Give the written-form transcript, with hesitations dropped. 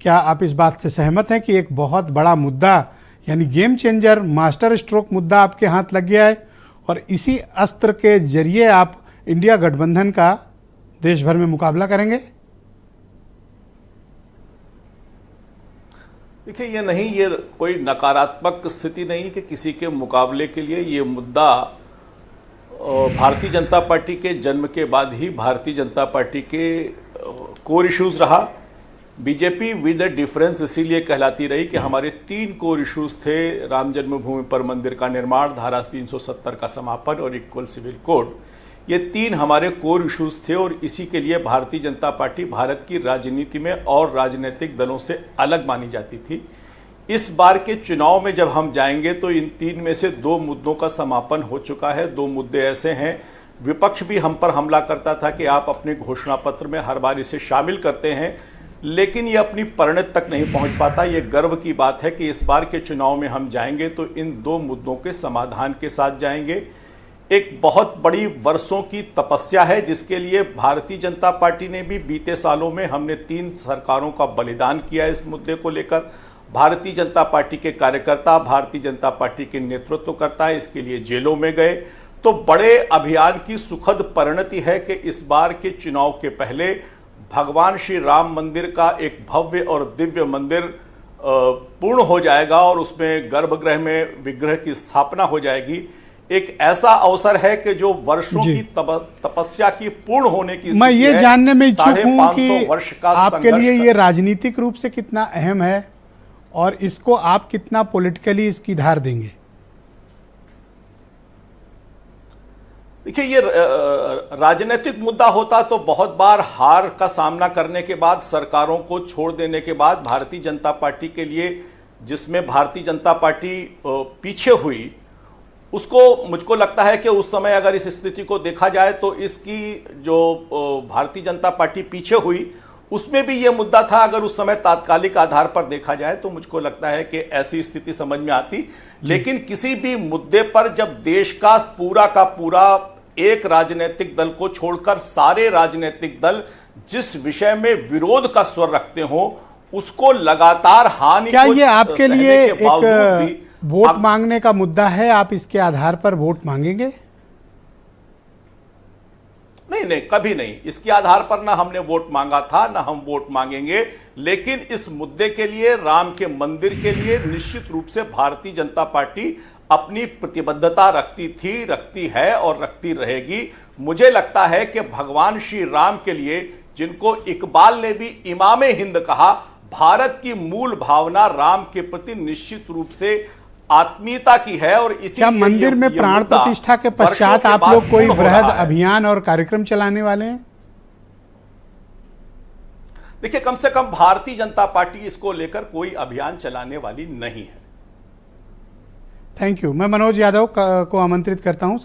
क्या आप इस बात से सहमत हैं कि एक बहुत बड़ा मुद्दा यानी गेम चेंजर मास्टर स्ट्रोक मुद्दा आपके हाथ लग गया है और इसी अस्त्र के जरिए आप इंडिया गठबंधन का देश भर में मुकाबला करेंगे? देखिए, ये कोई नकारात्मक स्थिति नहीं कि किसी के मुकाबले के लिए ये मुद्दा भारतीय जनता पार्टी के जन्म के बाद ही भारतीय जनता पार्टी के कोर इश्यूज रहा। बीजेपी विद अ डिफरेंस इसीलिए कहलाती रही कि हमारे 3 कोर इश्यूज थे: राम जन्मभूमि पर मंदिर का निर्माण, धारा 370 का समापन और इक्वल सिविल कोड। ये 3 हमारे कोर इश्यूज थे और इसी के लिए भारतीय जनता पार्टी भारत की राजनीति में और राजनीतिक दलों से अलग मानी जाती थी। इस बार के चुनाव में जब हम जाएंगे तो इन 3 में से 2 मुद्दों का समापन हो चुका है। 2 मुद्दे ऐसे हैं, विपक्ष भी हम पर हमला करता था कि आप अपने घोषणा पत्र में हर बार इसे शामिल करते हैं, लेकिन ये अपनी परिणति तक नहीं पहुंच पाता। ये गर्व की बात है कि इस बार के चुनाव में हम जाएंगे तो इन 2 मुद्दों के समाधान के साथ जाएंगे। एक बहुत बड़ी वर्षों की तपस्या है जिसके लिए भारतीय जनता पार्टी ने भी बीते सालों में हमने 3 सरकारों का बलिदान किया इस मुद्दे को लेकर। भारतीय जनता पार्टी के कार्यकर्ता, भारतीय जनता पार्टी के नेतृत्वकर्ता इसके लिए जेलों में गए। तो बड़े अभियान की सुखद परिणति है कि इस बार के चुनाव के पहले भगवान श्री राम मंदिर का एक भव्य और दिव्य मंदिर पूर्ण हो जाएगा और उसमें गर्भगृह में विग्रह की स्थापना हो जाएगी। एक ऐसा अवसर है कि जो वर्षों की तपस्या की पूर्ण होने की मैं ये जानने में इच्छुक हूं कि वर्ष का आपके लिए ये राजनीतिक रूप से कितना अहम है और इसको आप कितना पॉलिटिकली इसकी धार देंगे? देखिए, ये राजनीतिक मुद्दा होता तो बहुत बार हार का सामना करने के बाद, सरकारों को छोड़ देने के बाद भारतीय जनता पार्टी के लिए, जिसमें भारतीय जनता पार्टी पीछे हुई, उसको मुझको लगता है कि उस समय अगर इस स्थिति को देखा जाए तो इसकी जो भारतीय जनता पार्टी पीछे हुई उसमें भी ये मुद्दा था। अगर उस समय तात्कालिक आधार पर देखा जाए तो मुझको लगता है कि ऐसी स्थिति समझ में आती। लेकिन किसी भी मुद्दे पर जब देश का पूरा एक राजनीतिक दल को छोड़कर सारे राजनीतिक दल जिस विषय में विरोध का स्वर रखते हो उसको लगातार हानि, क्या ये आपके लिए एक वोट मांगने का मुद्दा है? आप इसके आधार पर वोट मांगेंगे? नहीं, कभी नहीं। इसके आधार पर ना हमने वोट मांगा था ना हम वोट मांगेंगे। लेकिन इस मुद्दे के लिए, राम के मंदिर के लिए निश्चित रूप से भारतीय जनता पार्टी अपनी प्रतिबद्धता रखती थी, रखती है और रखती रहेगी। मुझे लगता है कि भगवान श्री राम के लिए, जिनको इकबाल ने भी इमामे हिंद कहा, भारत की मूल भावना राम के प्रति निश्चित रूप से आत्मीयता की है और इसी क्या मंदिर में प्राण प्रतिष्ठा के पश्चात आप लोग कोई वृहद अभियान और कार्यक्रम चलाने वाले हैं? देखिए, कम से कम भारतीय जनता पार्टी इसको लेकर कोई अभियान चलाने वाली नहीं है। Thank you. मैं मनोज यादव को आमंत्रित करता हूं।